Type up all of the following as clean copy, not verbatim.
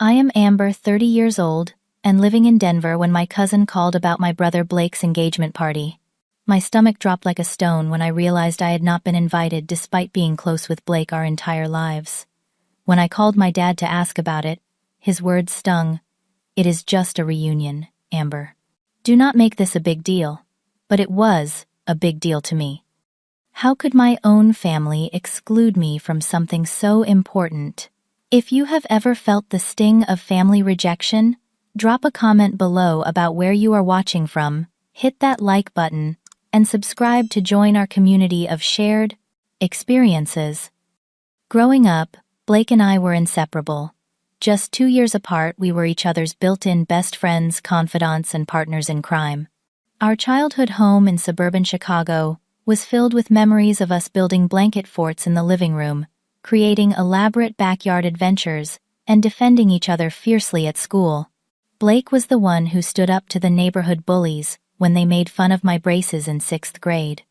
I am Amber, 30 years old, and living in Denver when my cousin called about my brother Blake's engagement party. My stomach dropped like a stone when I realized I had not been invited despite being close with Blake our entire lives. When I called my dad to ask about it, his words stung. "It is just a reunion, Amber. Do not make this a big deal." But it was a big deal to me. How could my own family exclude me from something so important? If you have ever felt the sting of family rejection, drop a comment below about where you are watching from, hit that like button, and subscribe to join our community of shared experiences. Growing up, Blake and I were inseparable. Just 2 years apart, we were each other's built-in best friends, confidants, and partners in crime. Our childhood home in suburban Chicago was filled with memories of us building blanket forts in the living room, creating elaborate backyard adventures, and defending each other fiercely at school. Blake was the one who stood up to the neighborhood bullies when they made fun of my braces in 6th grade.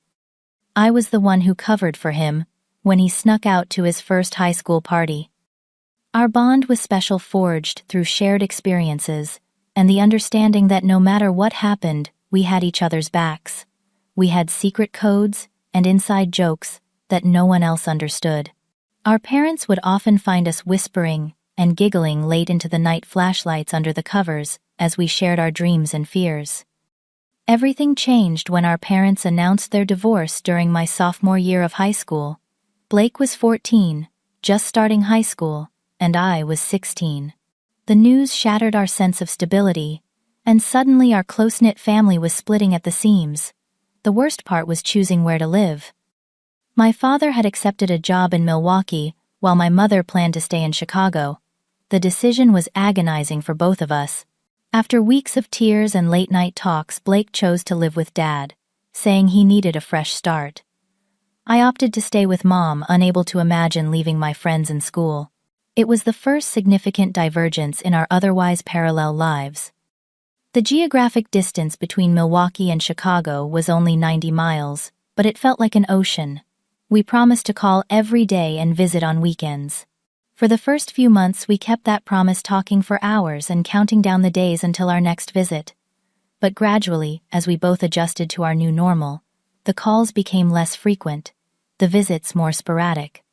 I was the one who covered for him when he snuck out to his first high school party. Our bond was special, forged through shared experiences and the understanding that no matter what happened, we had each other's backs. We had secret codes and inside jokes that no one else understood. Our parents would often find us whispering and giggling late into the night, flashlights under the covers, as we shared our dreams and fears. Everything changed when our parents announced their divorce during my sophomore year of high school. Blake was 14, just starting high school, and I was 16. The news shattered our sense of stability, and suddenly our close-knit family was splitting at the seams. The worst part was choosing where to live. My father had accepted a job in Milwaukee, while my mother planned to stay in Chicago. The decision was agonizing for both of us. After weeks of tears and late-night talks, Blake chose to live with Dad, saying he needed a fresh start. I opted to stay with Mom, unable to imagine leaving my friends and school. It was the first significant divergence in our otherwise parallel lives. The geographic distance between Milwaukee and Chicago was only 90 miles, but it felt like an ocean. We promised to call every day and visit on weekends. For the first few months, we kept that promise, talking for hours and counting down the days until our next visit. But gradually, as we both adjusted to our new normal, the calls became less frequent, the visits more sporadic.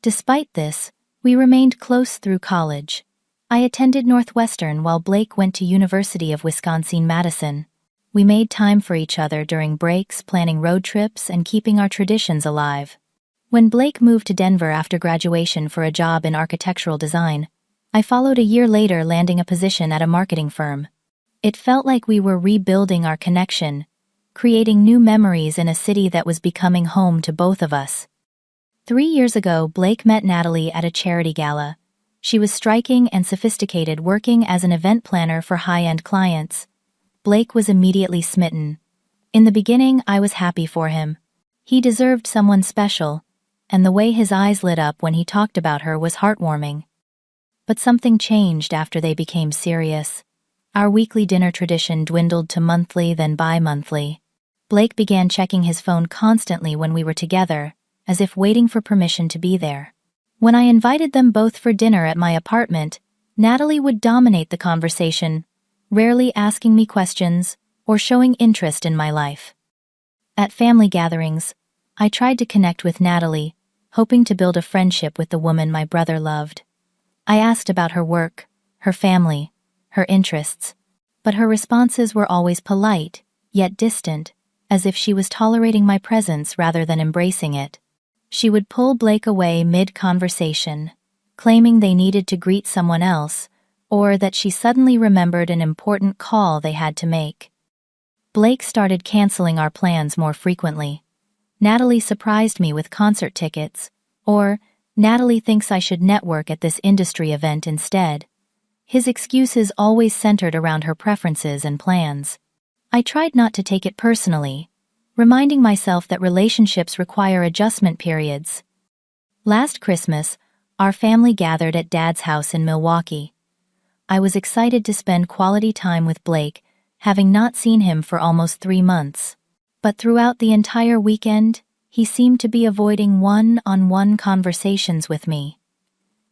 Despite this, we remained close through college. I attended Northwestern while Blake went to University of Wisconsin-Madison. We made time for each other during breaks, planning road trips and keeping our traditions alive. When Blake moved to Denver after graduation for a job in architectural design, I followed a year later, landing a position at a marketing firm. It felt like we were rebuilding our connection, creating new memories in a city that was becoming home to both of us. 3 years ago, Blake met Natalie at a charity gala. She was striking and sophisticated, working as an event planner for high-end clients. Blake was immediately smitten. In the beginning, I was happy for him. He deserved someone special, and the way his eyes lit up when he talked about her was heartwarming. But something changed after they became serious. Our weekly dinner tradition dwindled to monthly, then bi-monthly. Blake began checking his phone constantly when we were together, as if waiting for permission to be there. When I invited them both for dinner at my apartment, Natalie would dominate the conversation, rarely asking me questions or showing interest in my life. At family gatherings, I tried to connect with Natalie, hoping to build a friendship with the woman my brother loved. I asked about her work, her family, her interests, but her responses were always polite, yet distant, as if she was tolerating my presence rather than embracing it. She would pull Blake away mid-conversation, claiming they needed to greet someone else, or that she suddenly remembered an important call they had to make. Blake started canceling our plans more frequently. Natalie surprised me with concert tickets, or Natalie thinks I should network at this industry event instead. His excuses always centered around her preferences and plans. I tried not to take it personally, reminding myself that relationships require adjustment periods. Last Christmas, our family gathered at Dad's house in Milwaukee. I was excited to spend quality time with Blake, having not seen him for almost 3 months. But throughout the entire weekend, he seemed to be avoiding one-on-one conversations with me.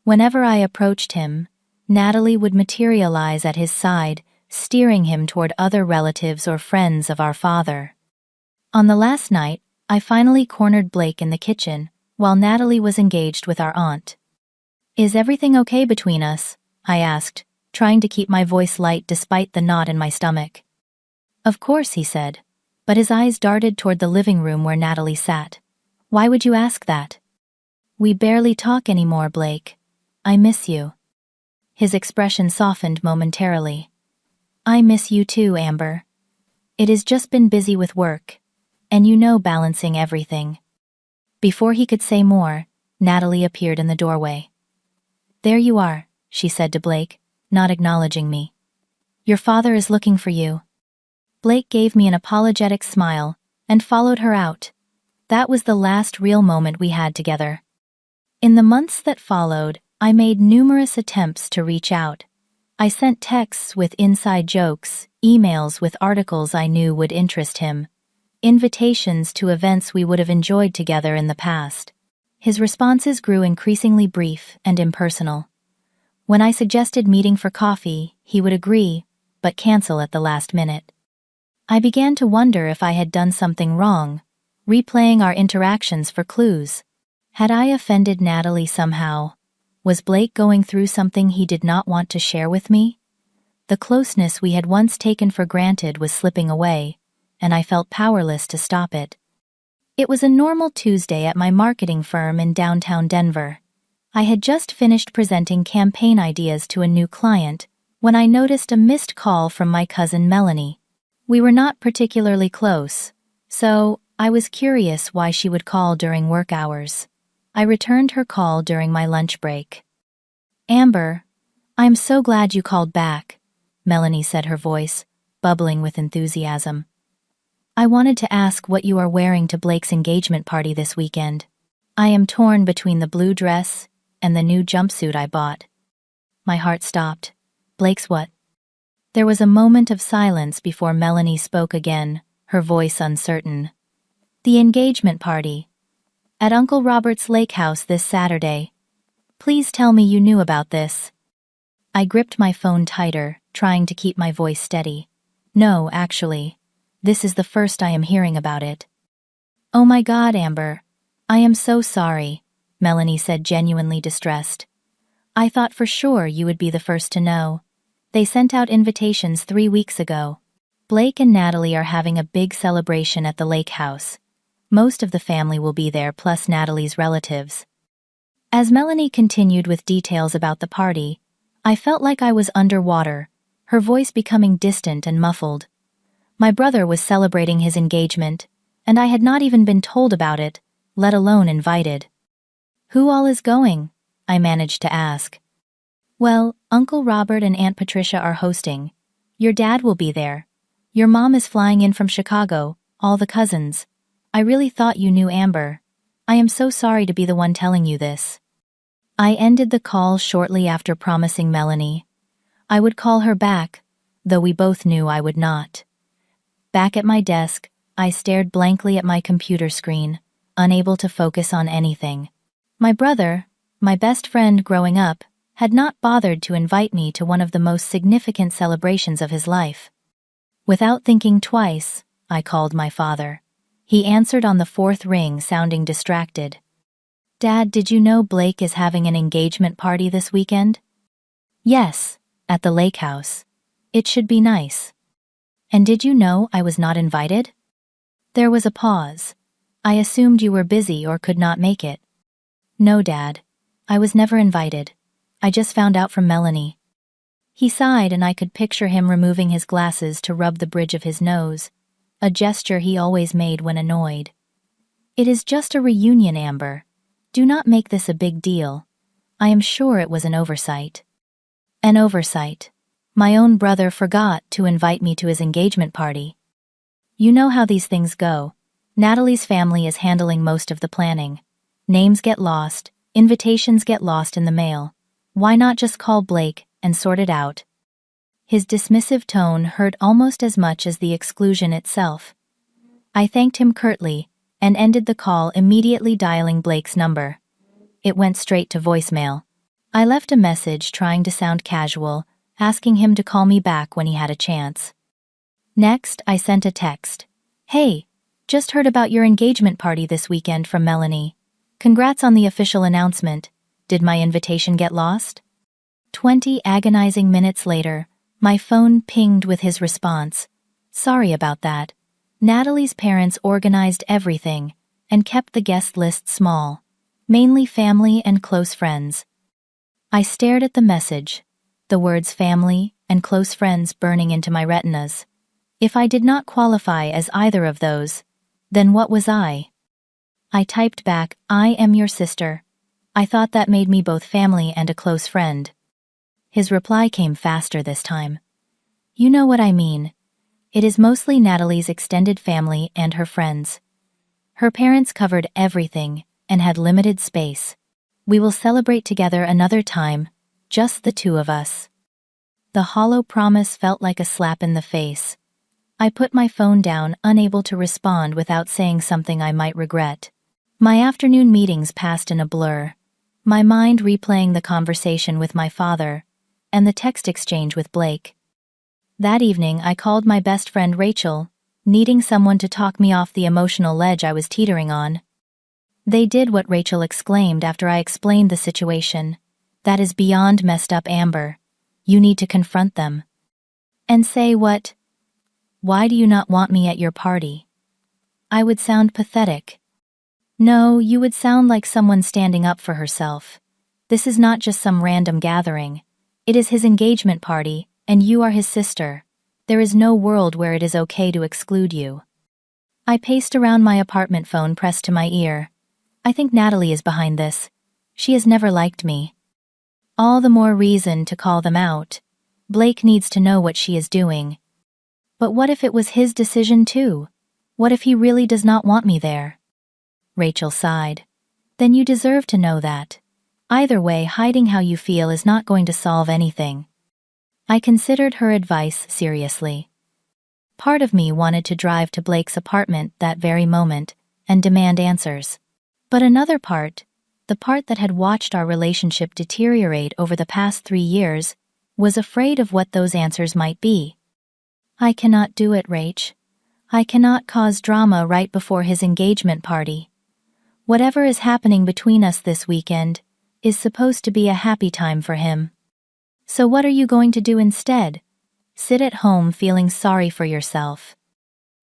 Whenever I approached him, Natalie would materialize at his side, steering him toward other relatives or friends of our father. On the last night, I finally cornered Blake in the kitchen, while Natalie was engaged with our aunt. "Is everything okay between us?" I asked, trying to keep my voice light despite the knot in my stomach. "Of course," he said, but his eyes darted toward the living room where Natalie sat. "Why would you ask that?" "We barely talk anymore, Blake. I miss you." His expression softened momentarily. "I miss you too, Amber. It has just been busy with work, and balancing everything." Before he could say more, Natalie appeared in the doorway. "There you are," she said to Blake, not acknowledging me. "Your father is looking for you." Blake gave me an apologetic smile and followed her out. That was the last real moment we had together. In the months that followed, I made numerous attempts to reach out. I sent texts with inside jokes, emails with articles I knew would interest him, invitations to events we would have enjoyed together in the past. His responses grew increasingly brief and impersonal. When I suggested meeting for coffee, he would agree, but cancel at the last minute. I began to wonder if I had done something wrong, replaying our interactions for clues. Had I offended Natalie somehow? Was Blake going through something he did not want to share with me? The closeness we had once taken for granted was slipping away, and I felt powerless to stop it. It was a normal Tuesday at my marketing firm in downtown Denver. I had just finished presenting campaign ideas to a new client when I noticed a missed call from my cousin Melanie. We were not particularly close, so I was curious why she would call during work hours. I returned her call during my lunch break. "Amber, I'm so glad you called back," Melanie said, her voice bubbling with enthusiasm. "I wanted to ask what you are wearing to Blake's engagement party this weekend. I am torn between the blue dress and the new jumpsuit I bought." My heart stopped. "Blake's what?" There was a moment of silence before Melanie spoke again, her voice uncertain. "The engagement party. At Uncle Robert's lake house this Saturday. Please tell me you knew about this." I gripped my phone tighter, trying to keep my voice steady. "No, actually. This is the first I am hearing about it." "Oh my God, Amber. I am so sorry," Melanie said, genuinely distressed. "I thought for sure you would be the first to know. They sent out invitations 3 weeks ago. Blake and Natalie are having a big celebration at the lake house. Most of the family will be there, plus Natalie's relatives." As Melanie continued with details about the party, I felt like I was underwater, her voice becoming distant and muffled. My brother was celebrating his engagement, and I had not even been told about it, let alone invited. "Who all is going?" I managed to ask. "Well, Uncle Robert and Aunt Patricia are hosting. Your dad will be there. Your mom is flying in from Chicago, all the cousins. I really thought you knew, Amber. I am so sorry to be the one telling you this." I ended the call shortly after promising Melanie I would call her back, though we both knew I would not. Back at my desk, I stared blankly at my computer screen, unable to focus on anything. My brother, my best friend growing up, had not bothered to invite me to one of the most significant celebrations of his life. Without thinking twice, I called my father. He answered on the 4th ring, sounding distracted. "Dad, did you know Blake is having an engagement party this weekend?" "Yes, at the lake house. It should be nice." "And did you know I was not invited?" There was a pause. "I assumed you were busy or could not make it." "No, Dad. I was never invited. I just found out from Melanie." He sighed, and I could picture him removing his glasses to rub the bridge of his nose, a gesture he always made when annoyed. "It is just a reunion, Amber. Do not make this a big deal. I am sure it was an oversight." An oversight. My own brother forgot to invite me to his engagement party. You know how these things go. Natalie's family is handling most of the planning. Names get lost, invitations get lost in the mail. Why not just call Blake and sort it out? His dismissive tone hurt almost as much as the exclusion itself. I thanked him curtly and ended the call, immediately dialing Blake's number. It went straight to voicemail. I left a message trying to sound casual, asking him to call me back when he had a chance. Next, I sent a text. "Hey, just heard about your engagement party this weekend from Melanie. Congrats on the official announcement. Did my invitation get lost?" 20 agonizing minutes later, my phone pinged with his response. "Sorry about that. Natalie's parents organized everything and kept the guest list small, mainly family and close friends." I stared at the message, the words family and close friends burning into my retinas. If I did not qualify as either of those, then what was I? I typed back, "I am your sister." I thought that made me both family and a close friend. His reply came faster this time. "You know what I mean. It is mostly Natalie's extended family and her friends. Her parents covered everything and had limited space. We will celebrate together another time, just the two of us." The hollow promise felt like a slap in the face. I put my phone down, unable to respond without saying something I might regret. My afternoon meetings passed in a blur, my mind replaying the conversation with my father and the text exchange with Blake. That evening, I called my best friend Rachel, needing someone to talk me off the emotional ledge I was teetering on. They did what Rachel exclaimed after I explained the situation. "That is beyond messed up, Amber. You need to confront them." "And say what? Why do you not want me at your party?" I would sound pathetic. "No, you would sound like someone standing up for herself. This is not just some random gathering. It is his engagement party, and you are his sister. There is no world where it is okay to exclude you." I paced around my apartment, phone pressed to my ear. "I think Natalie is behind this. She has never liked me." All the more reason to call them out. Blake needs to know what she is doing. But what if it was his decision too? What if he really does not want me there? Rachel sighed. "Then you deserve to know that. Either way, hiding how you feel is not going to solve anything." I considered her advice seriously. Part of me wanted to drive to Blake's apartment that very moment and demand answers. But another part, the part that had watched our relationship deteriorate over the past 3 years, was afraid of what those answers might be. "I cannot do it, Rach. I cannot cause drama right before his engagement party. Whatever is happening between us this weekend is supposed to be a happy time for him. So what are you going to do instead? Sit at home feeling sorry for yourself?"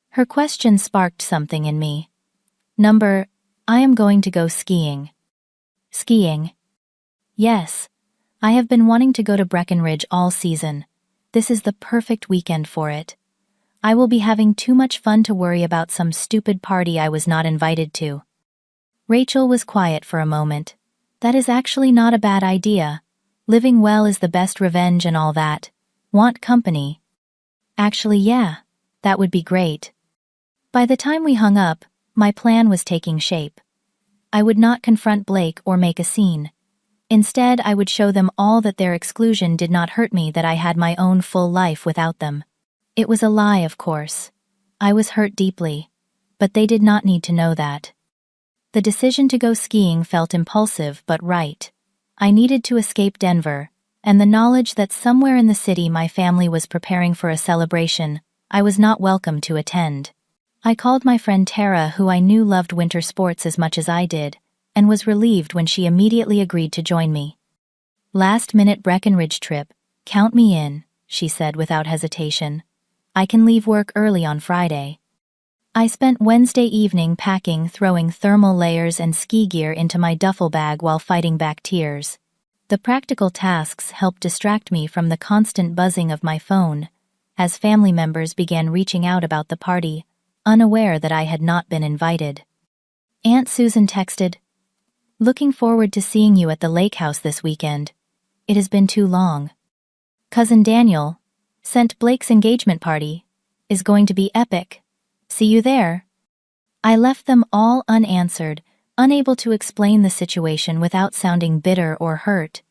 Her question sparked something in me. I am going to go skiing." "Skiing?" "Yes. I have been wanting to go to Breckenridge all season. This is the perfect weekend for it. I will be having too much fun to worry about some stupid party I was not invited to." Rachel was quiet for a moment. "That is actually not a bad idea. Living well is the best revenge and all that. Want company?" "Actually, yeah. That would be great." By the time we hung up, my plan was taking shape. I would not confront Blake or make a scene. Instead, I would show them all that their exclusion did not hurt me, that I had my own full life without them. It was a lie, of course. I was hurt deeply, but they did not need to know that. The decision to go skiing felt impulsive but right. I needed to escape Denver, and the knowledge that somewhere in the city my family was preparing for a celebration I was not welcome to attend. I called my friend Tara, who I knew loved winter sports as much as I did, and was relieved when she immediately agreed to join me. "Last-minute Breckenridge trip. Count me in," she said without hesitation. "I can leave work early on Friday." I spent Wednesday evening packing, throwing thermal layers and ski gear into my duffel bag while fighting back tears. The practical tasks helped distract me from the constant buzzing of my phone, as family members began reaching out about the party, unaware that I had not been invited. Aunt Susan texted, "Looking forward to seeing you at the lake house this weekend. It has been too long." Cousin Daniel sent Blake's engagement party is going to be epic. See you there. I left them all unanswered, unable to explain the situation without sounding bitter or hurt.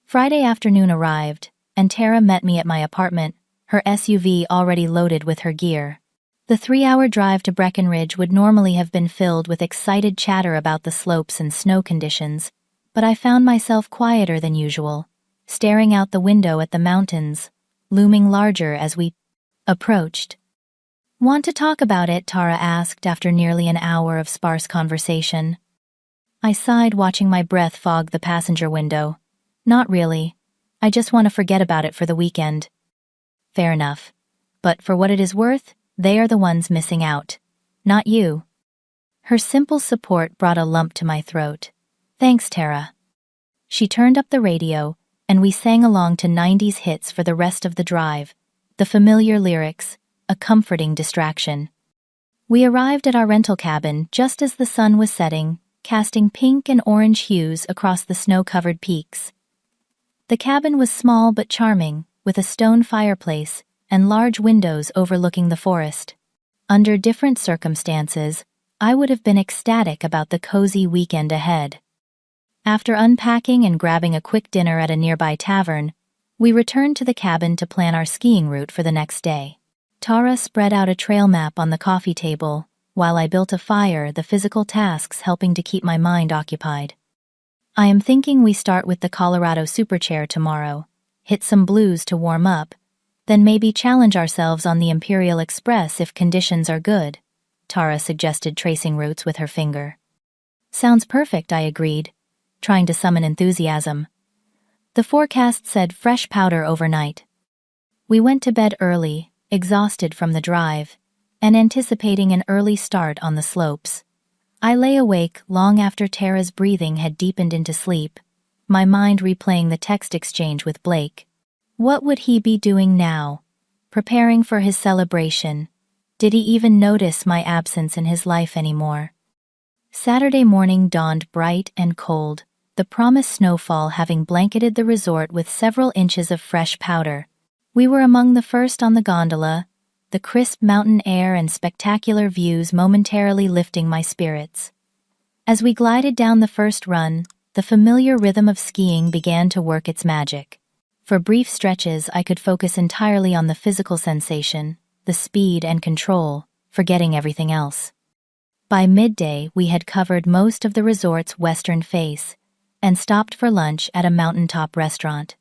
Friday afternoon arrived, and Tara met me at my apartment, her SUV already loaded with her gear. The 3-hour drive to Breckenridge would normally have been filled with excited chatter about the slopes and snow conditions, but I found myself quieter than usual, staring out the window at the mountains, looming larger as we approached. "Want to talk about it?" Tara asked after nearly an hour of sparse conversation. I sighed, watching my breath fog the passenger window. "Not really. I just want to forget about it for the weekend." "Fair enough. But for what it is worth, they are the ones missing out. Not you." Her simple support brought a lump to my throat. "Thanks, Tara." She turned up the radio, and we sang along to 90s hits for the rest of the drive, the familiar lyrics, a comforting distraction. We arrived at our rental cabin just as the sun was setting, casting pink and orange hues across the snow-covered peaks. The cabin was small but charming, with a stone fireplace and large windows overlooking the forest. Under different circumstances, I would have been ecstatic about the cozy weekend ahead. After unpacking and grabbing a quick dinner at a nearby tavern, we returned to the cabin to plan our skiing route for the next day. Tara spread out a trail map on the coffee table, while I built a fire, the physical tasks helping to keep my mind occupied. "I am thinking we start with the Colorado Superchair tomorrow, hit some blues to warm up, then maybe challenge ourselves on the Imperial Express if conditions are good," Tara suggested, tracing routes with her finger. "Sounds perfect," I agreed, trying to summon enthusiasm. The forecast said fresh powder overnight. We went to bed early, exhausted from the drive, and anticipating an early start on the slopes. I lay awake long after Tara's breathing had deepened into sleep, my mind replaying the text exchange with Blake. What would he be doing now? Preparing for his celebration? Did he even notice my absence in his life anymore? Saturday morning dawned bright and cold, the promised snowfall having blanketed the resort with several inches of fresh powder. We were among the first on the gondola, the crisp mountain air and spectacular views momentarily lifting my spirits. As we glided down the first run, the familiar rhythm of skiing began to work its magic. For brief stretches, I could focus entirely on the physical sensation, the speed and control, forgetting everything else. By midday, we had covered most of the resort's western face and stopped for lunch at a mountaintop restaurant.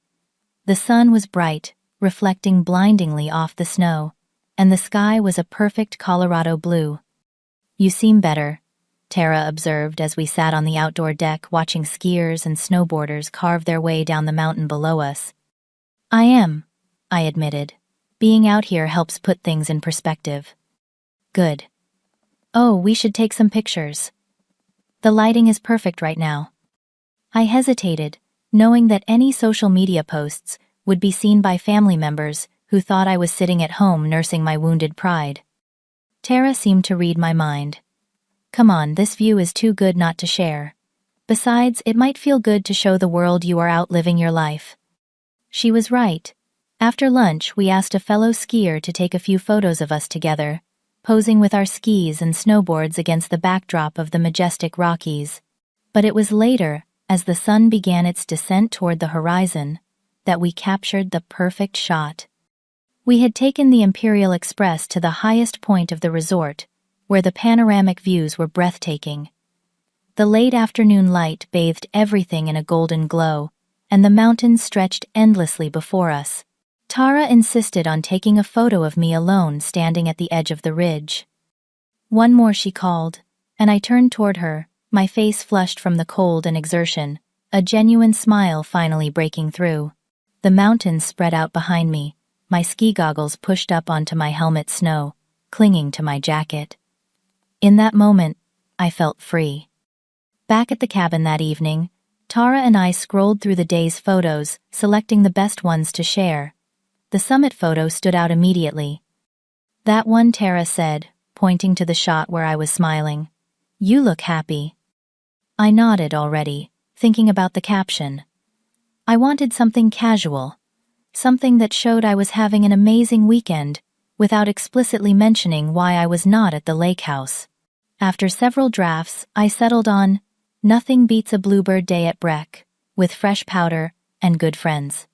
The sun was bright, reflecting blindingly off the snow, and the sky was a perfect Colorado blue. "You seem better," Tara observed as we sat on the outdoor deck watching skiers and snowboarders carve their way down the mountain below us. "I am," I admitted. "Being out here helps put things in perspective." "Good. Oh, we should take some pictures. The lighting is perfect right now." I hesitated, knowing that any social media posts would be seen by family members who thought I was sitting at home nursing my wounded pride. Tara seemed to read my mind. "Come on, this view is too good not to share. Besides, it might feel good to show the world you are out living your life." She was right. After lunch, we asked a fellow skier to take a few photos of us together, posing with our skis and snowboards against the backdrop of the majestic Rockies. But it was later, as the sun began its descent toward the horizon, that we captured the perfect shot. We had taken the Imperial Express to the highest point of the resort, where the panoramic views were breathtaking. The late afternoon light bathed everything in a golden glow, and the mountains stretched endlessly before us. Tara insisted on taking a photo of me alone standing at the edge of the ridge. "One more," she called, and I turned toward her, my face flushed from the cold and exertion, a genuine smile finally breaking through. The mountains spread out behind me, my ski goggles pushed up onto my helmet snow, clinging to my jacket. In that moment, I felt free. Back at the cabin that evening, Tara and I scrolled through the day's photos, selecting the best ones to share. The summit photo stood out immediately. "That one," Tara said, pointing to the shot where I was smiling. "You look happy." I nodded already, thinking about the caption. I wanted something casual, something that showed I was having an amazing weekend, without explicitly mentioning why I was not at the lake house. After several drafts, I settled on "Nothing beats a bluebird day at Breck, with fresh powder and good friends."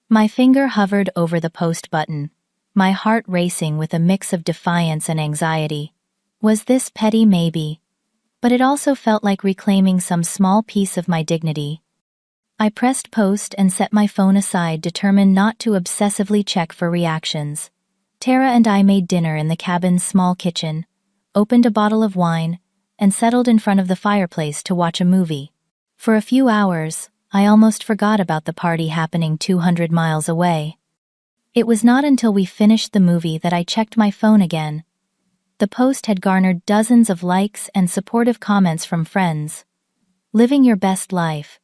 My finger hovered over the post button, my heart racing with a mix of defiance and anxiety. Was this petty maybe? but it also felt like reclaiming some small piece of my dignity. I pressed post and set my phone aside, determined not to obsessively check for reactions. Tara and I made dinner in the cabin's small kitchen, opened a bottle of wine, and settled in front of the fireplace to watch a movie. For a few hours, I almost forgot about the party happening 200 miles away. It was not until we finished the movie that I checked my phone again. The post had garnered dozens of likes and supportive comments from friends. Living your best life.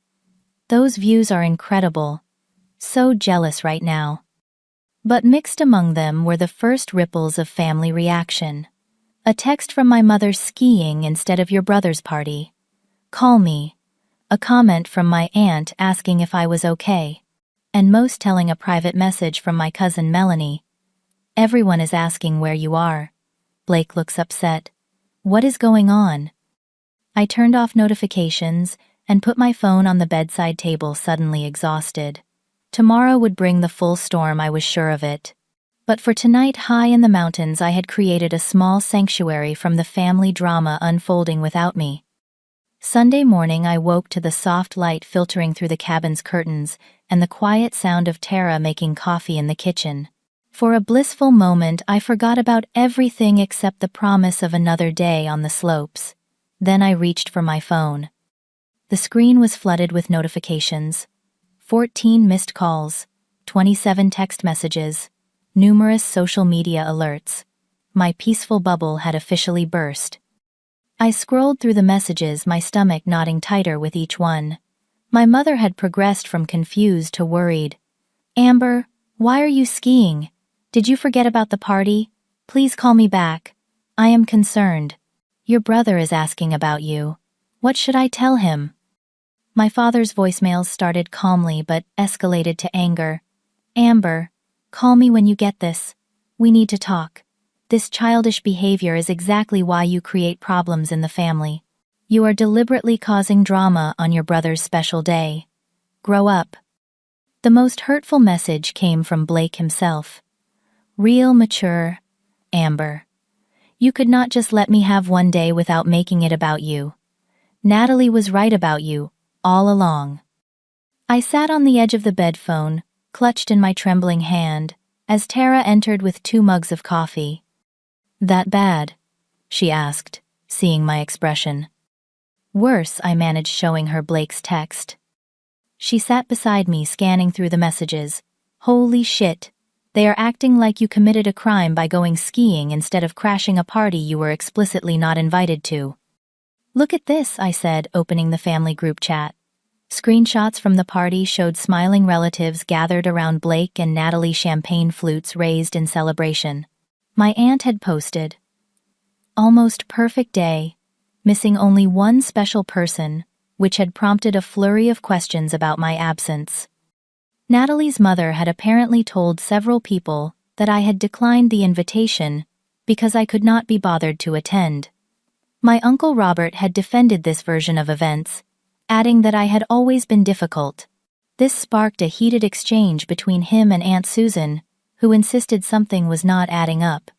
Those views are incredible. So jealous right now. But mixed among them were the first ripples of family reaction. A text from my mother skiing instead of your brother's party. Call me. A comment from my aunt asking if I was okay. And most telling a private message from my cousin Melanie. Everyone is asking where you are. Blake looks upset. What is going on? I turned off notifications and put my phone on the bedside table, suddenly exhausted. Tomorrow would bring the full storm, I was sure of it. But for tonight, high in the mountains, I had created a small sanctuary from the family drama unfolding without me. Sunday morning, I woke to the soft light filtering through the cabin's curtains and the quiet sound of Tara making coffee in the kitchen. For a blissful moment, I forgot about everything except the promise of another day on the slopes. Then I reached for my phone. The screen was flooded with notifications. 14 missed calls, 27 text messages, numerous social media alerts. My peaceful bubble had officially burst. I scrolled through the messages, my stomach knotting tighter with each one. My mother had progressed from confused to worried. Amber, why are you skiing? Did you forget about the party? Please call me back. I am concerned. Your brother is asking about you. What should I tell him? My father's voicemails started calmly but escalated to anger. Amber, call me when you get this. We need to talk. This childish behavior is exactly why you create problems in the family. You are deliberately causing drama on your brother's special day. Grow up. The most hurtful message came from Blake himself. Real mature, Amber. You could not just let me have one day without making it about you. Natalie was right about you, all along. I sat on the edge of the bed, phone, clutched in my trembling hand, as Tara entered with 2 mugs of coffee. That bad? She asked, seeing my expression. Worse, I managed, showing her Blake's text. She sat beside me, scanning through the messages. Holy shit. They are acting like you committed a crime by going skiing instead of crashing a party you were explicitly not invited to. Look at this, I said, opening the family group chat. Screenshots from the party showed smiling relatives gathered around Blake and Natalie, champagne flutes raised in celebration. My aunt had posted, almost perfect day, missing only one special person, which had prompted a flurry of questions about my absence. Natalie's mother had apparently told several people that I had declined the invitation because I could not be bothered to attend. My Uncle Robert had defended this version of events, adding that I had always been difficult. This sparked a heated exchange between him and Aunt Susan, who insisted something was not adding up.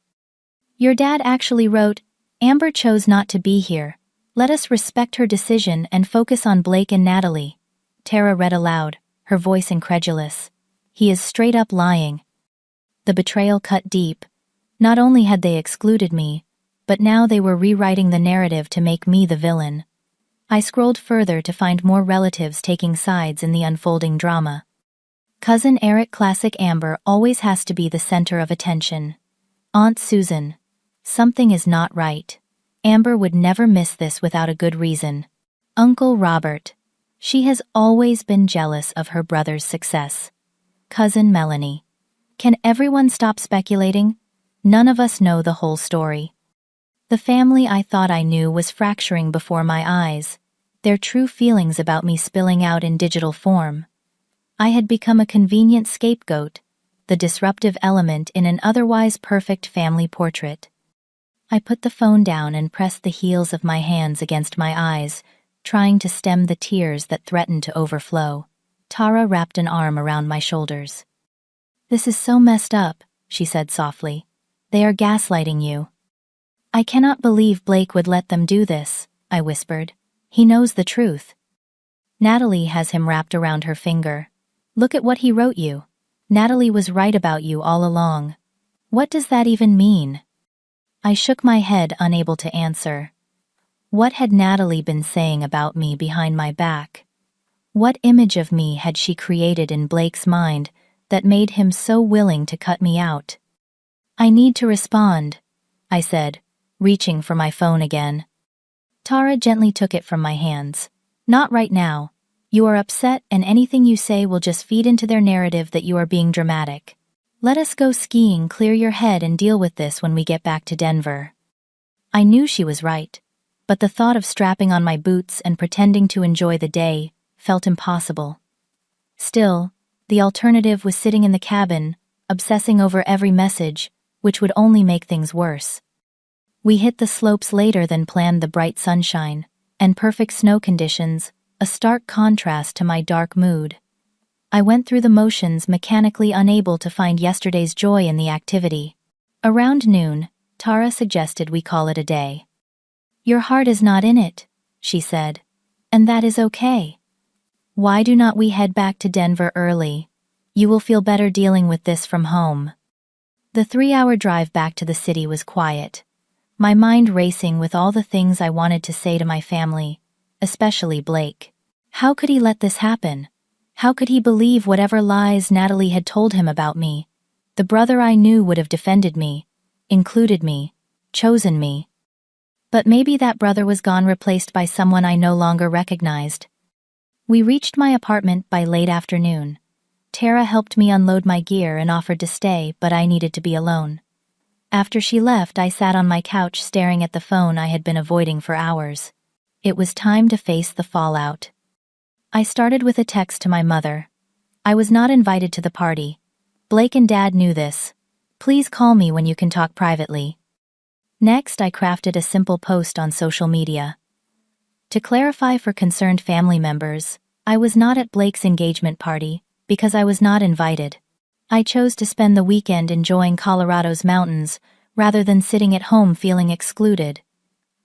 Your dad actually wrote, Amber chose not to be here. Let us respect her decision and focus on Blake and Natalie. Tara read aloud, her voice incredulous. He is straight up lying. The betrayal cut deep. Not only had they excluded me, but now they were rewriting the narrative to make me the villain. I scrolled further to find more relatives taking sides in the unfolding drama. Cousin Eric, classic Amber always has to be the center of attention. Aunt Susan. Something is not right. Amber would never miss this without a good reason. Uncle Robert. She has always been jealous of her brother's success. Cousin Melanie. Can everyone stop speculating? None of us know the whole story. The family I thought I knew was fracturing before my eyes, their true feelings about me spilling out in digital form. I had become a convenient scapegoat, the disruptive element in an otherwise perfect family portrait. I put the phone down and pressed the heels of my hands against my eyes, trying to stem the tears that threatened to overflow. Tara wrapped an arm around my shoulders. This is so messed up, she said softly. They are gaslighting you. I cannot believe Blake would let them do this. I whispered. He knows the truth. Natalie has him wrapped around her finger. Look at what he wrote you. Natalie was right about you all along. What does that even mean? I shook my head, unable to answer. What had Natalie been saying about me behind my back? What image of me had she created in Blake's mind that made him so willing to cut me out? I need to respond, I said, reaching for my phone again. Tara gently took it from my hands. Not right now. You are upset, and anything you say will just feed into their narrative that you are being dramatic. Let us go skiing, clear your head, and deal with this when we get back to Denver. I knew she was right, but the thought of strapping on my boots and pretending to enjoy the day felt impossible. Still, the alternative was sitting in the cabin, obsessing over every message, which would only make things worse. We hit the slopes later than planned, the bright sunshine and perfect snow conditions, a stark contrast to my dark mood. I went through the motions, mechanically unable to find yesterday's joy in the activity. Around noon, Tara suggested we call it a day. Your heart is not in it, she said, and that is okay. Why do not we head back to Denver early? You will feel better dealing with this from home. The 3-hour drive back to the city was quiet, my mind racing with all the things I wanted to say to my family, especially Blake. How could he let this happen? How could he believe whatever lies Natalie had told him about me? The brother I knew would have defended me, included me, chosen me. But maybe that brother was gone, replaced by someone I no longer recognized. We reached my apartment by late afternoon. Tara helped me unload my gear and offered to stay, but I needed to be alone. After she left, I sat on my couch staring at the phone I had been avoiding for hours. It was time to face the fallout. I started with a text to my mother. I was not invited to the party. Blake and Dad knew this. Please call me when you can talk privately. Next, I crafted a simple post on social media. To clarify for concerned family members, I was not at Blake's engagement party because I was not invited. I chose to spend the weekend enjoying Colorado's mountains rather than sitting at home feeling excluded.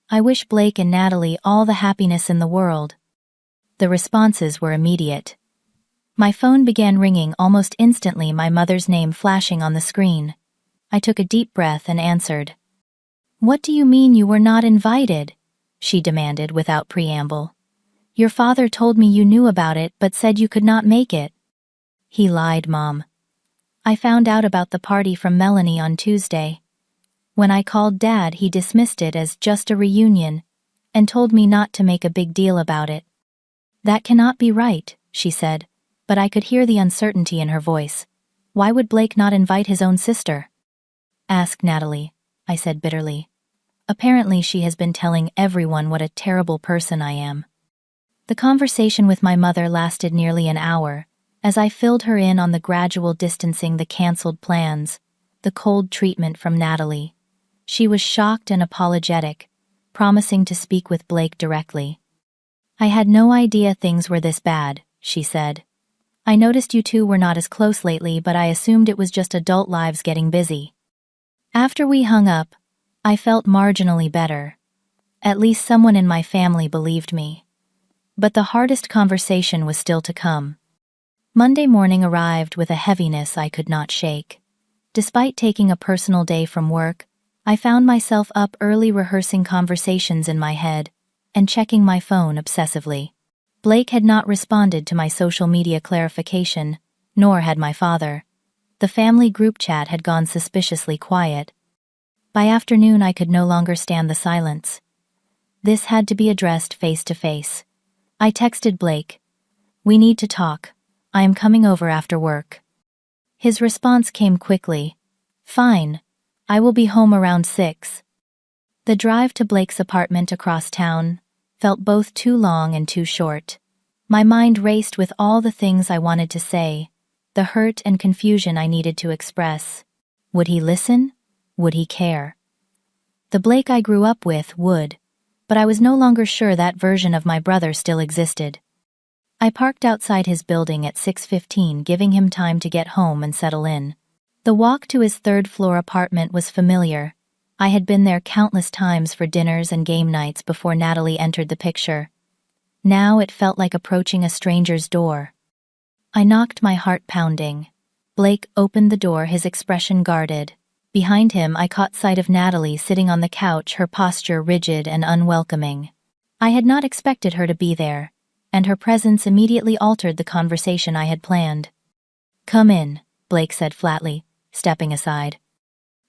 I wish Blake and Natalie all the happiness in the world. The responses were immediate. My phone began ringing almost instantly, my mother's name flashing on the screen. I took a deep breath and answered. What do you mean you were not invited? She demanded without preamble. Your father told me you knew about it but said you could not make it. He lied, Mom. I found out about the party from Melanie on Tuesday. When I called Dad, he dismissed it as just a reunion and told me not to make a big deal about it. That cannot be right, she said, but I could hear the uncertainty in her voice. Why would Blake not invite his own sister? Ask Natalie, I said bitterly. Apparently she has been telling everyone what a terrible person I am. The conversation with my mother lasted nearly an hour, as I filled her in on the gradual distancing, the cancelled plans, the cold treatment from Natalie. She was shocked and apologetic, promising to speak with Blake directly. I had no idea things were this bad, she said. I noticed you two were not as close lately, but I assumed it was just adult lives getting busy. After we hung up, I felt marginally better. At least someone in my family believed me. But the hardest conversation was still to come. Monday morning arrived with a heaviness I could not shake. Despite taking a personal day from work, I found myself up early rehearsing conversations in my head and checking my phone obsessively. Blake had not responded to my social media clarification, nor had my father. The family group chat had gone suspiciously quiet. By afternoon, I could no longer stand the silence. This had to be addressed face to face. I texted Blake. We need to talk. I am coming over after work. His response came quickly. Fine. I will be home around 6. The drive to Blake's apartment across town felt both too long and too short. My mind raced with all the things I wanted to say, the hurt and confusion I needed to express. Would he listen? Would he care? The Blake I grew up with would, but I was no longer sure that version of my brother still existed. I parked outside his building at 6:15, giving him time to get home and settle in. The walk to his third-floor apartment was familiar, I had been there countless times for dinners and game nights before Natalie entered the picture. Now it felt like approaching a stranger's door. I knocked, my heart pounding. Blake opened the door, his expression guarded. Behind him, I caught sight of Natalie sitting on the couch, her posture rigid and unwelcoming. I had not expected her to be there, and her presence immediately altered the conversation I had planned. "Come in," Blake said flatly, stepping aside.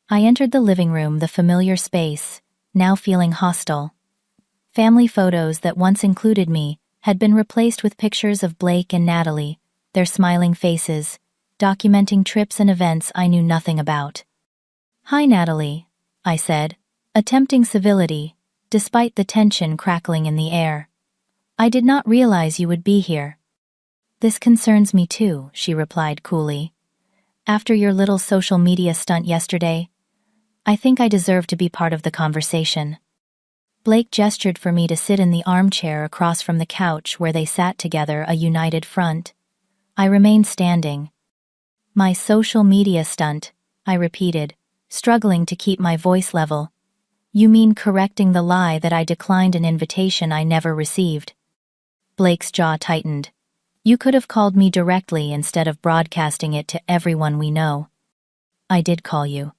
I entered the living room, the familiar space, now feeling hostile. Family photos that once included me had been replaced with pictures of Blake and Natalie, their smiling faces, documenting trips and events I knew nothing about. "Hi, Natalie," I said, attempting civility, despite the tension crackling in the air. "I did not realize you would be here." "This concerns me too," she replied coolly. "After your little social media stunt yesterday, I think I deserve to be part of the conversation." Blake gestured for me to sit in the armchair across from the couch where they sat together, a united front. I remained standing. "My social media stunt," I repeated, struggling to keep my voice level. "You mean correcting the lie that I declined an invitation I never received?" Blake's jaw tightened. "You could have called me directly instead of broadcasting it to everyone we know." "I did call you.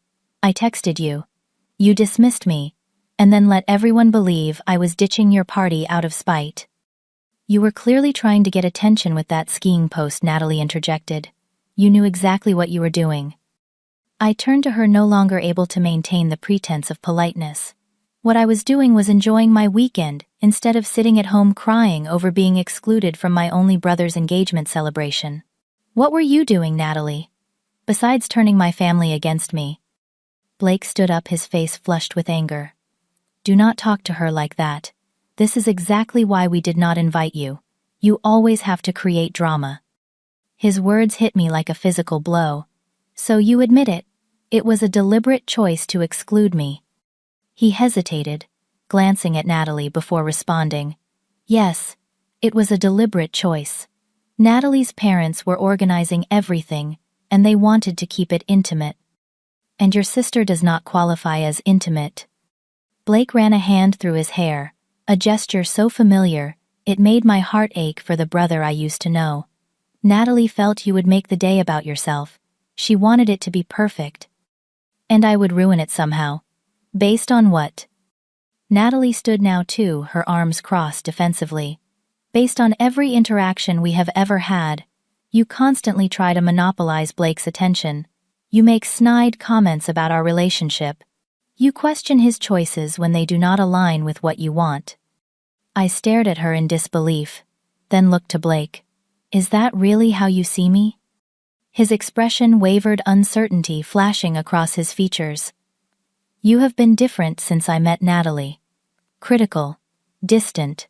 I texted you. You dismissed me, and then let everyone believe I was ditching your party out of spite." "You were clearly trying to get attention with that skiing post," Natalie interjected. "You knew exactly what you were doing." I turned to her, no longer able to maintain the pretense of politeness. What I was doing was enjoying my weekend, instead of sitting at home crying over being excluded from my only brother's engagement celebration. "What were you doing, Natalie? Besides turning my family against me?" Blake stood up, his face flushed with anger. "Do not talk to her like that. This is exactly why we did not invite you. You always have to create drama." His words hit me like a physical blow. "So you admit it? It was a deliberate choice to exclude me?" He hesitated, glancing at Natalie before responding. "Yes, it was a deliberate choice. Natalie's parents were organizing everything, and they wanted to keep it intimate." "And your sister does not qualify as intimate." Blake ran a hand through his hair, a gesture so familiar, it made my heart ache for the brother I used to know. "Natalie felt you would make the day about yourself. She wanted it to be perfect. And I would ruin it somehow. Based on what?" Natalie stood now too, her arms crossed defensively. "Based on every interaction we have ever had. You constantly try to monopolize Blake's attention. You make snide comments about our relationship. You question his choices when they do not align with what you want." I stared at her in disbelief, then looked to Blake. "Is that really how you see me?" His expression wavered, uncertainty flashing across his features. "You have been different since I met Natalie. Critical. Distant."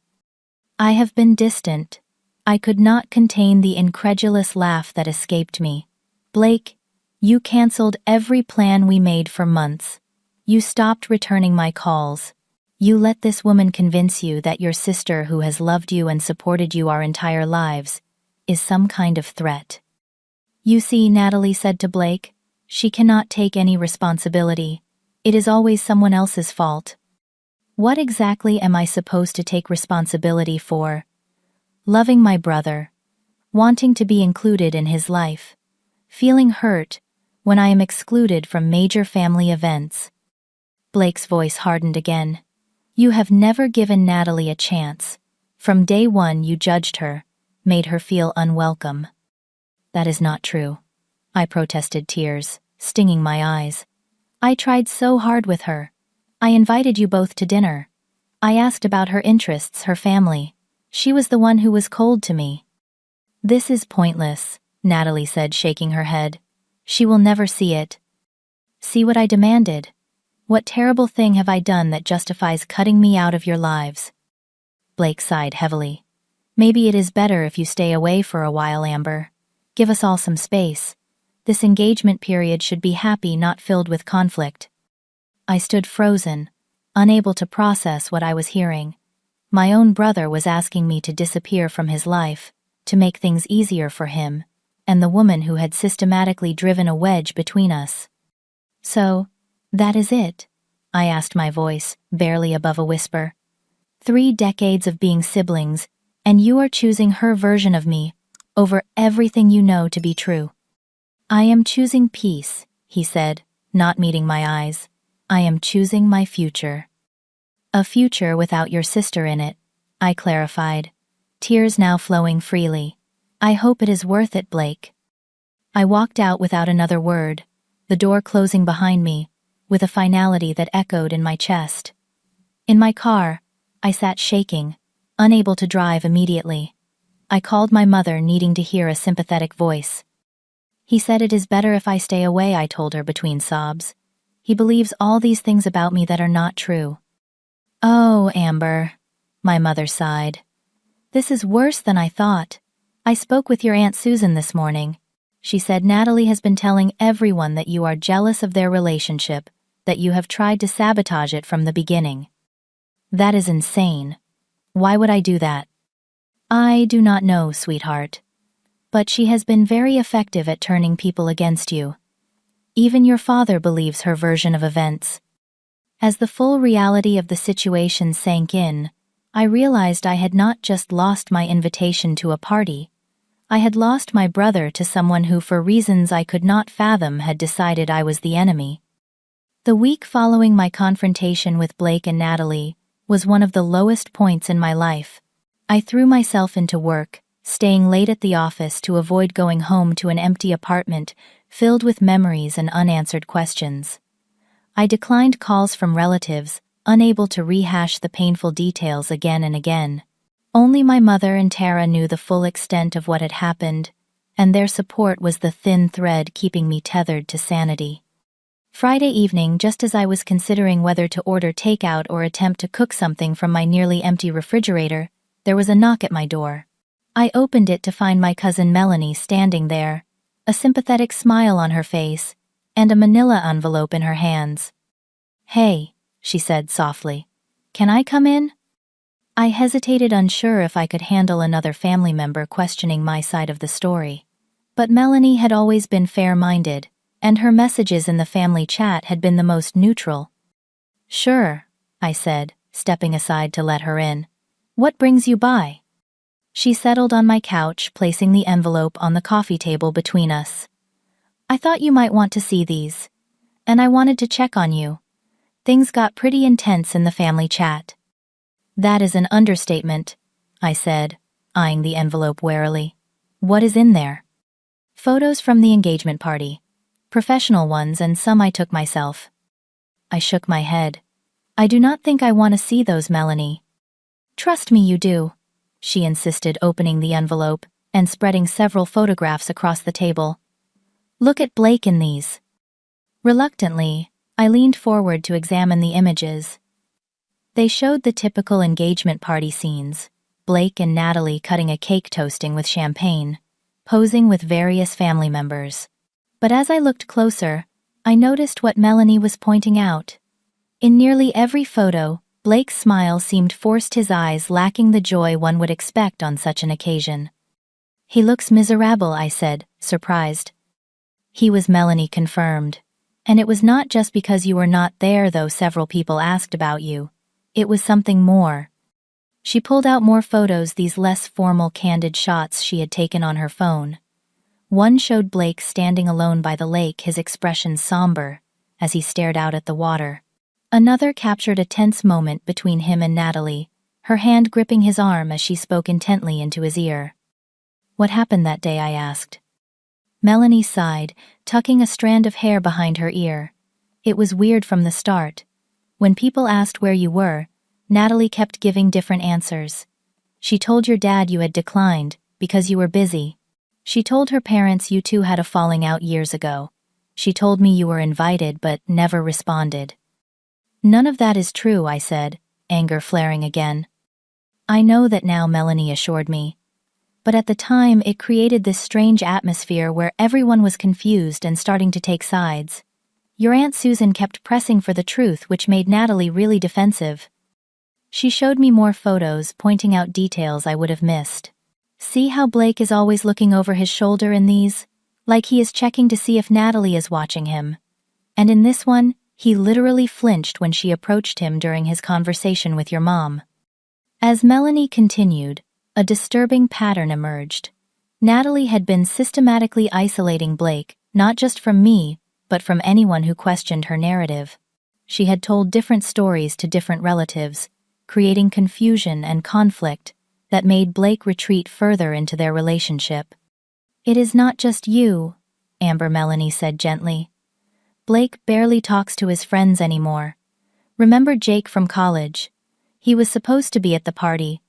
"I have been distant." I could not contain the incredulous laugh that escaped me. "Blake, you canceled every plan we made for months. You stopped returning my calls. You let this woman convince you that your sister, who has loved you and supported you our entire lives, is some kind of threat." "You see," Natalie said to Blake, "she cannot take any responsibility. It is always someone else's fault." "What exactly am I supposed to take responsibility for?" "Loving my brother. Wanting to be included in his life. Feeling hurt when I am excluded from major family events." Blake's voice hardened again. "You have never given Natalie a chance. From day one you judged her, made her feel unwelcome." "That is not true," I protested, tears stinging my eyes. "I tried so hard with her. I invited you both to dinner. I asked about her interests, her family. She was the one who was cold to me." "This is pointless," Natalie said, shaking her head. "She will never see it." "See what I demanded? What terrible thing have I done that justifies cutting me out of your lives?" Blake sighed heavily. "Maybe it is better if you stay away for a while, Amber. Give us all some space. This engagement period should be happy, not filled with conflict." I stood frozen, unable to process what I was hearing. My own brother was asking me to disappear from his life, to make things easier for him, and the woman who had systematically driven a wedge between us. "So, that is it?" I asked, my voice barely above a whisper. 3 decades of being siblings, and you are choosing her version of me over everything you know to be true. I am choosing peace, he said, not meeting my eyes. I am choosing my future. A future without your sister in it, I clarified, tears now flowing freely. I hope it is worth it, Blake. I walked out without another word, the door closing behind me, with a finality that echoed in my chest. In my car, I sat shaking, unable to drive immediately. I called my mother, needing to hear a sympathetic voice. He said it is better if I stay away, I told her between sobs. He believes all these things about me that are not true. Oh, Amber, my mother sighed. This is worse than I thought. I spoke with your Aunt Susan this morning. She said Natalie has been telling everyone that you are jealous of their relationship, that you have tried to sabotage it from the beginning. That is insane. Why would I do that? I do not know, sweetheart. But she has been very effective at turning people against you. Even your father believes her version of events. As the full reality of the situation sank in, I realized I had not just lost my invitation to a party. I had lost my brother to someone who, for reasons I could not fathom, had decided I was the enemy. The week following my confrontation with Blake and Natalie was one of the lowest points in my life. I threw myself into work, staying late at the office to avoid going home to an empty apartment filled with memories and unanswered questions. I declined calls from relatives, unable to rehash the painful details again and again. Only my mother and Tara knew the full extent of what had happened, and their support was the thin thread keeping me tethered to sanity. Friday evening, just as I was considering whether to order takeout or attempt to cook something from my nearly empty refrigerator, there was a knock at my door. I opened it to find my cousin Melanie standing there, a sympathetic smile on her face, and a manila envelope in her hands. "Hey," she said softly. "Can I come in?" I hesitated, unsure if I could handle another family member questioning my side of the story. But Melanie had always been fair-minded, and her messages in the family chat had been the most neutral. "Sure," I said, stepping aside to let her in. "What brings you by?" She settled on my couch, placing the envelope on the coffee table between us. "I thought you might want to see these, and I wanted to check on you. Things got pretty intense in the family chat." "That is an understatement," I said, eyeing the envelope warily. "What is in there?" "Photos from the engagement party. Professional ones and some I took myself." I shook my head. "I do not think I want to see those, Melanie." "Trust me, you do," she insisted, opening the envelope and spreading several photographs across the table. "Look at Blake in these." Reluctantly, I leaned forward to examine the images. They showed the typical engagement party scenes, Blake and Natalie cutting a cake, toasting with champagne, posing with various family members. But as I looked closer, I noticed what Melanie was pointing out. In nearly every photo, Blake's smile seemed forced, his eyes lacking the joy one would expect on such an occasion. "He looks miserable," I said, surprised. "He was," Melanie confirmed. "And it was not just because you were not there, though several people asked about you. It was something more." She pulled out more photos, these less formal, candid shots she had taken on her phone. One showed Blake standing alone by the lake, his expression somber, as he stared out at the water. Another captured a tense moment between him and Natalie, her hand gripping his arm as she spoke intently into his ear. "What happened that day?" I asked. Melanie sighed, tucking a strand of hair behind her ear. "It was weird from the start. When people asked where you were, Natalie kept giving different answers. She told your dad you had declined because you were busy. She told her parents you two had a falling out years ago. She told me you were invited but never responded." "None of that is true," I said, anger flaring again. "I know that now," Melanie assured me. "But at the time, it created this strange atmosphere where everyone was confused and starting to take sides. Your Aunt Susan kept pressing for the truth, which made Natalie really defensive." She showed me more photos, pointing out details I would have missed. "See how Blake is always looking over his shoulder in these? Like he is checking to see if Natalie is watching him. And in this one, He literally flinched when she approached him during his conversation with your mom. As Melanie continued, a disturbing pattern emerged. Natalie had been systematically isolating Blake, not just from me, but from anyone who questioned her narrative. She had told different stories to different relatives, creating confusion and conflict that made Blake retreat further into their relationship. "It is not just you," Amber Melanie said gently. "Blake barely talks to his friends anymore. Remember Jake from college? He was supposed to be at the party,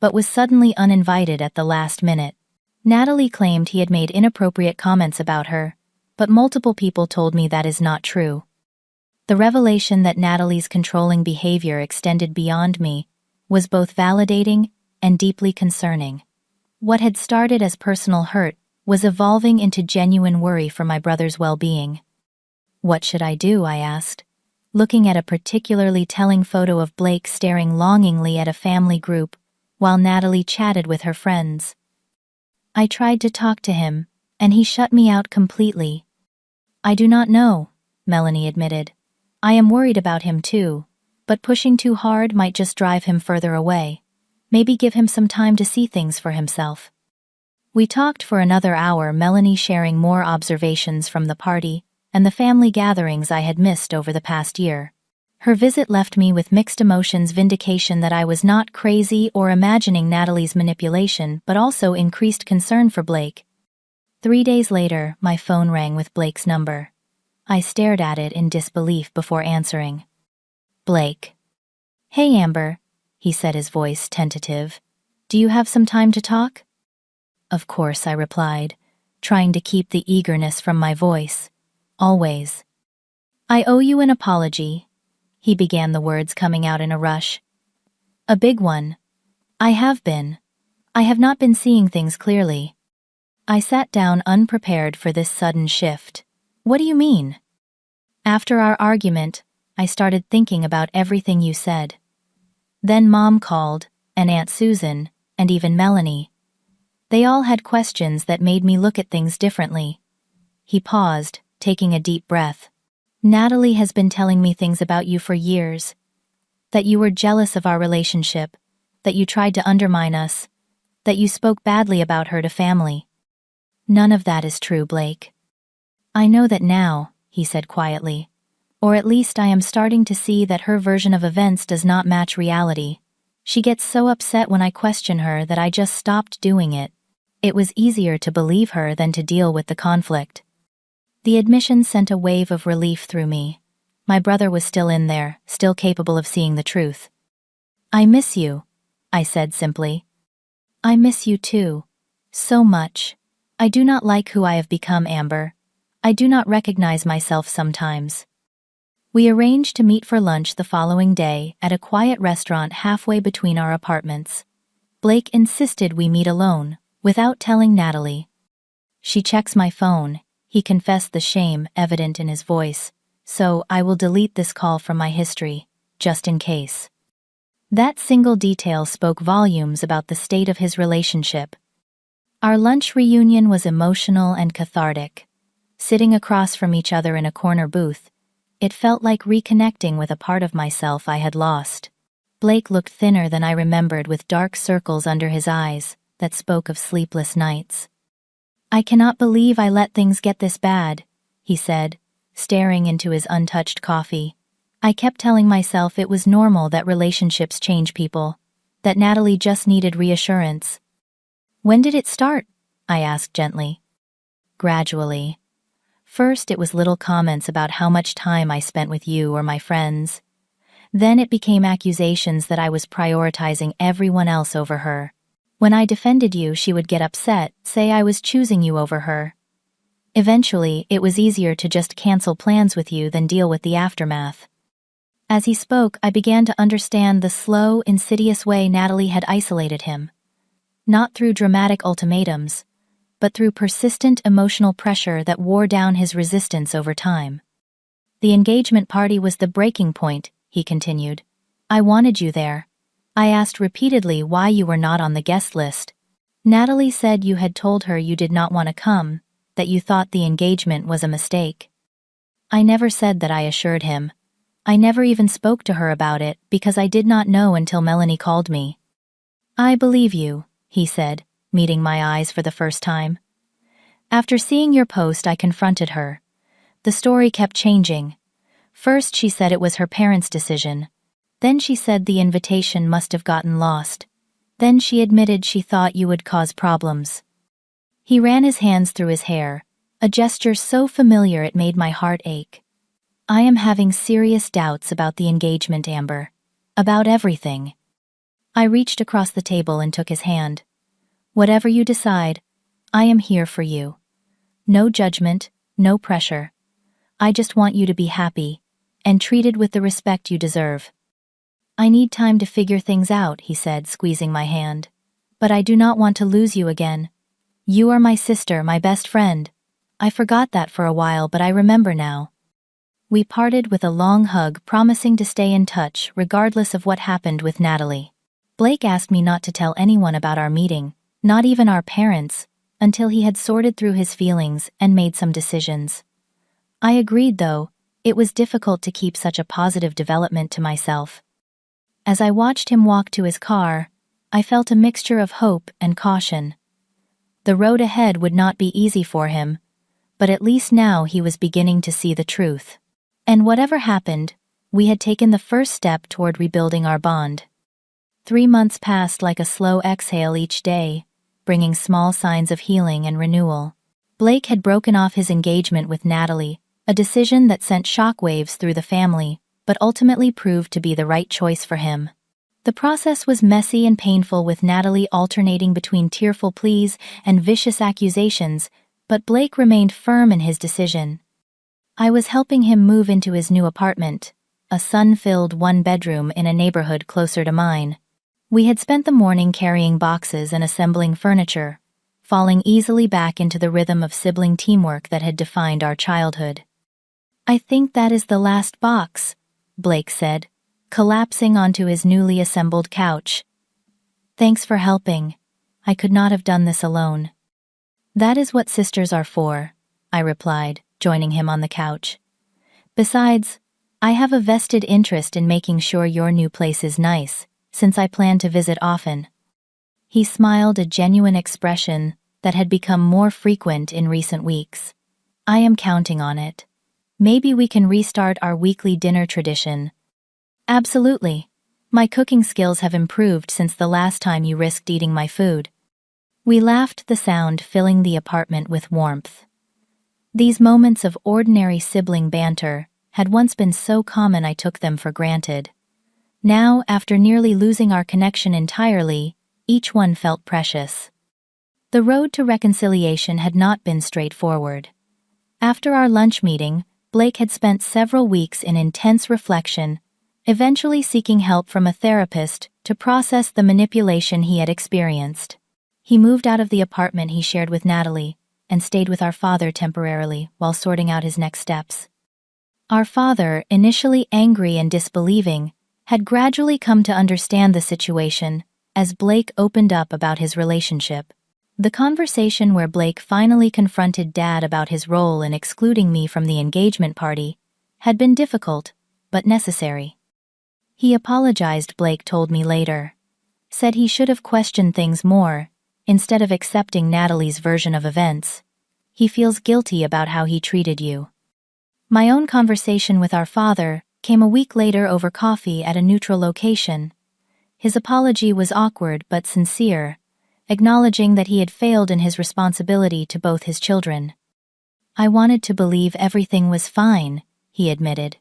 but was suddenly uninvited at the last minute. Natalie claimed he had made inappropriate comments about her, but multiple people told me that is not true." The revelation that Natalie's controlling behavior extended beyond me was both validating and deeply concerning. What had started as personal hurt was evolving into genuine worry for my brother's well-being. "What should I do?" I asked, looking at a particularly telling photo of Blake staring longingly at a family group while Natalie chatted with her friends. "I tried to talk to him, and he shut me out completely." "I do not know," Melanie admitted. "I am worried about him too, but pushing too hard might just drive him further away. Maybe give him some time to see things for himself." We talked for another hour, Melanie sharing more observations from the party and the family gatherings I had missed over the past year. Her visit left me with mixed emotions: vindication that I was not crazy or imagining Natalie's manipulation, but also increased concern for Blake. 3 days later, my phone rang with Blake's number. I stared at it in disbelief before answering. "Blake." "Hey Amber," he said, his voice tentative. "Do you have some time to talk?" "Of course," I replied, trying to keep the eagerness from my voice. "Always." "I owe you an apology," he began, the words coming out in a rush. "A big one. I have not been seeing things clearly." I sat down, unprepared for this sudden shift. "What do you mean?" "After our argument, I started thinking about everything you said. Then Mom called, and Aunt Susan, and even Melanie. They all had questions that made me look at things differently." He paused, taking a deep breath. "Natalie has been telling me things about you for years. That you were jealous of our relationship, that you tried to undermine us, that you spoke badly about her to family." "None of that is true, Blake." "I know that now," he said quietly. "Or at least I am starting to see that her version of events does not match reality. She gets so upset when I question her that I just stopped doing it. It was easier to believe her than to deal with the conflict." The admission sent a wave of relief through me. My brother was still in there, still capable of seeing the truth. "I miss you," I said simply. "I miss you too. So much. I do not like who I have become, Amber. I do not recognize myself sometimes." We arranged to meet for lunch the following day at a quiet restaurant halfway between our apartments. Blake insisted we meet alone, without telling Natalie. "She checks my phone," he confessed, the shame evident in his voice, "so I will delete this call from my history, just in case." That single detail spoke volumes about the state of his relationship. Our lunch reunion was emotional and cathartic. Sitting across from each other in a corner booth, it felt like reconnecting with a part of myself I had lost. Blake looked thinner than I remembered, with dark circles under his eyes that spoke of sleepless nights. "I cannot believe I let things get this bad," he said, staring into his untouched coffee. "I kept telling myself it was normal, that relationships change people, that Natalie just needed reassurance." "When did it start?" I asked gently. "Gradually. First it was little comments about how much time I spent with you or my friends. Then it became accusations that I was prioritizing everyone else over her. When I defended you, she would get upset, say I was choosing you over her. Eventually, it was easier to just cancel plans with you than deal with the aftermath." As he spoke, I began to understand the slow, insidious way Natalie had isolated him. Not through dramatic ultimatums, but through persistent emotional pressure that wore down his resistance over time. "The engagement party was the breaking point," he continued. "I wanted you there. I asked repeatedly why you were not on the guest list. Natalie said you had told her you did not want to come, that you thought the engagement was a mistake." I never said that, I assured him. I never even spoke to her about it because I did not know until Melanie called me. I believe you, he said, meeting my eyes for the first time. After seeing your post, I confronted her. The story kept changing. First, she said it was her parents' decision. Then she said the invitation must have gotten lost. Then she admitted she thought you would cause problems. He ran his hands through his hair, a gesture so familiar it made my heart ache. I am having serious doubts about the engagement, Amber. About everything. I reached across the table and took his hand. Whatever you decide, I am here for you. No judgment, no pressure. I just want you to be happy, and treated with the respect you deserve. I need time to figure things out, he said, squeezing my hand. But I do not want to lose you again. You are my sister, my best friend. I forgot that for a while, but I remember now. We parted with a long hug, promising to stay in touch regardless of what happened with Natalie. Blake asked me not to tell anyone about our meeting, not even our parents, until he had sorted through his feelings and made some decisions. I agreed, though. It was difficult to keep such a positive development to myself. As I watched him walk to his car, I felt a mixture of hope and caution. The road ahead would not be easy for him, but at least now he was beginning to see the truth. And whatever happened, we had taken the first step toward rebuilding our bond. 3 months passed like a slow exhale each day, bringing small signs of healing and renewal. Blake had broken off his engagement with Natalie, a decision that sent shockwaves through the family, but ultimately proved to be the right choice for him. The process was messy and painful, with Natalie alternating between tearful pleas and vicious accusations, but Blake remained firm in his decision. I was helping him move into his new apartment, a sun-filled one-bedroom in a neighborhood closer to mine. We had spent the morning carrying boxes and assembling furniture, falling easily back into the rhythm of sibling teamwork that had defined our childhood. I think that is the last box, Blake said, collapsing onto his newly assembled couch. Thanks for helping. I could not have done this alone. That is what sisters are for, I replied, joining him on the couch. Besides, I have a vested interest in making sure your new place is nice, since I plan to visit often. He smiled, a genuine expression that had become more frequent in recent weeks. I am counting on it. Maybe we can restart our weekly dinner tradition. Absolutely. My cooking skills have improved since the last time you risked eating my food. We laughed, the sound filling the apartment with warmth. These moments of ordinary sibling banter had once been so common I took them for granted. Now, after nearly losing our connection entirely, each one felt precious. The road to reconciliation had not been straightforward. After our lunch meeting, Blake had spent several weeks in intense reflection, eventually seeking help from a therapist to process the manipulation he had experienced. He moved out of the apartment he shared with Natalie and stayed with our father temporarily while sorting out his next steps. Our father, initially angry and disbelieving, had gradually come to understand the situation as Blake opened up about his relationship. The conversation where Blake finally confronted Dad about his role in excluding me from the engagement party had been difficult, but necessary. He apologized, Blake told me later. Said he should have questioned things more, instead of accepting Natalie's version of events. He feels guilty about how he treated you. My own conversation with our father came a week later over coffee at a neutral location. His apology was awkward but sincere, acknowledging that he had failed in his responsibility to both his children. I wanted to believe everything was fine, he admitted.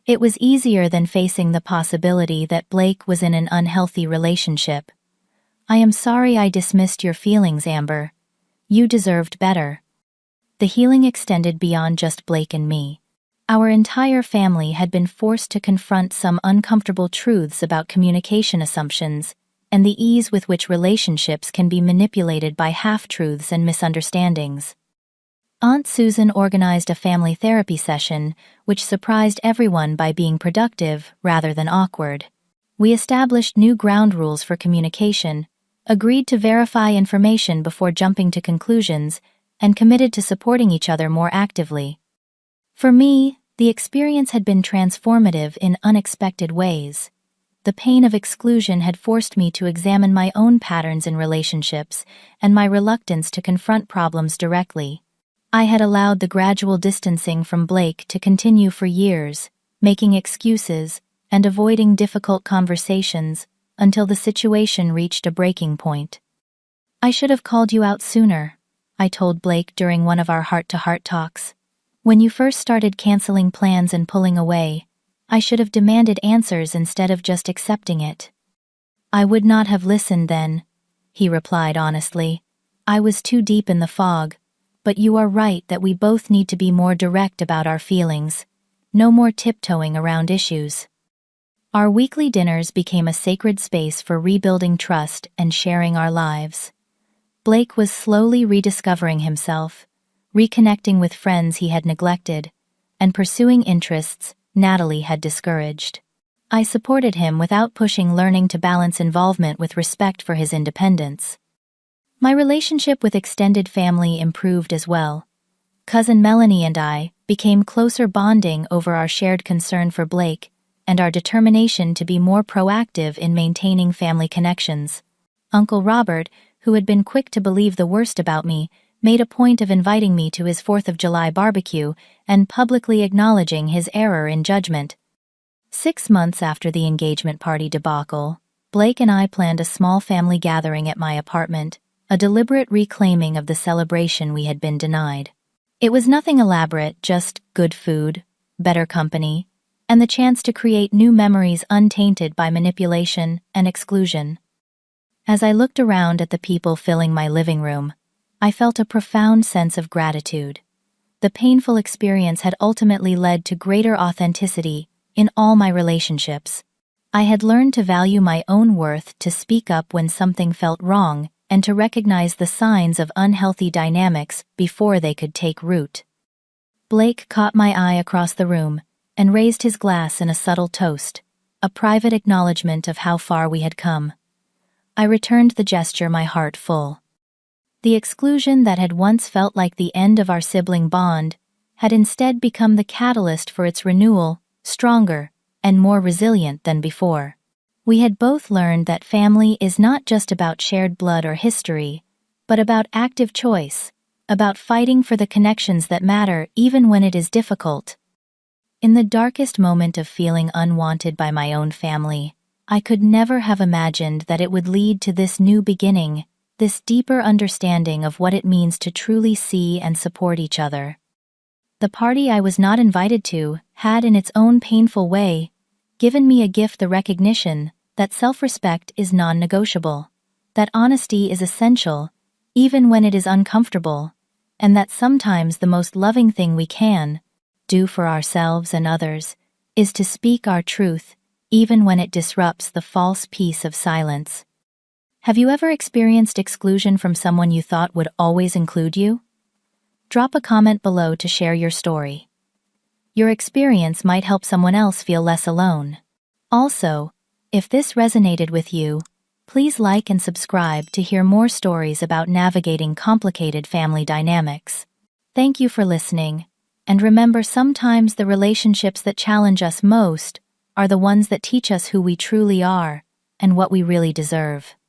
It was easier than facing the possibility that Blake was in an unhealthy relationship. I am sorry I dismissed your feelings, Amber. You deserved better. The healing extended beyond just Blake and me. Our entire family had been forced to confront some uncomfortable truths about communication assumptions and the ease with which relationships can be manipulated by half-truths and misunderstandings. Aunt Susan organized a family therapy session, which surprised everyone by being productive rather than awkward. We established new ground rules for communication, agreed to verify information before jumping to conclusions, and committed to supporting each other more actively. For me, the experience had been transformative in unexpected ways. The pain of exclusion had forced me to examine my own patterns in relationships and my reluctance to confront problems directly. I had allowed the gradual distancing from Blake to continue for years, making excuses and avoiding difficult conversations until the situation reached a breaking point. "I should have called you out sooner," I told Blake during one of our heart-to-heart talks. "When you first started canceling plans and pulling away, I should have demanded answers instead of just accepting it." "I would not have listened then," he replied honestly. "I was too deep in the fog, but you are right that we both need to be more direct about our feelings. No more tiptoeing around issues." Our weekly dinners became a sacred space for rebuilding trust and sharing our lives. Blake was slowly rediscovering himself, reconnecting with friends he had neglected, and pursuing interests Natalie had discouraged. I supported him without pushing, learning to balance involvement with respect for his independence. My relationship with extended family improved as well. Cousin Melanie and I became closer, bonding over our shared concern for Blake and our determination to be more proactive in maintaining family connections. Uncle Robert, who had been quick to believe the worst about me, made a point of inviting me to his 4th of July barbecue and publicly acknowledging his error in judgment. 6 months after the engagement party debacle, Blake and I planned a small family gathering at my apartment, a deliberate reclaiming of the celebration we had been denied. It was nothing elaborate, just good food, better company, and the chance to create new memories untainted by manipulation and exclusion. As I looked around at the people filling my living room, I felt a profound sense of gratitude. The painful experience had ultimately led to greater authenticity in all my relationships. I had learned to value my own worth, to speak up when something felt wrong, and to recognize the signs of unhealthy dynamics before they could take root. Blake caught my eye across the room and raised his glass in a subtle toast, a private acknowledgement of how far we had come. I returned the gesture, my heart full. The exclusion that had once felt like the end of our sibling bond had instead become the catalyst for its renewal, stronger and more resilient than before. We had both learned that family is not just about shared blood or history, but about active choice, about fighting for the connections that matter even when it is difficult. In the darkest moment of feeling unwanted by my own family, I could never have imagined that it would lead to this new beginning, this deeper understanding of what it means to truly see and support each other. The party I was not invited to had, in its own painful way, given me a gift: the recognition that self-respect is non-negotiable, that honesty is essential, even when it is uncomfortable, and that sometimes the most loving thing we can do for ourselves and others is to speak our truth, even when it disrupts the false peace of silence. Have you ever experienced exclusion from someone you thought would always include you? Drop a comment below to share your story. Your experience might help someone else feel less alone. Also, if this resonated with you, please like and subscribe to hear more stories about navigating complicated family dynamics. Thank you for listening, and remember, sometimes the relationships that challenge us most are the ones that teach us who we truly are and what we really deserve.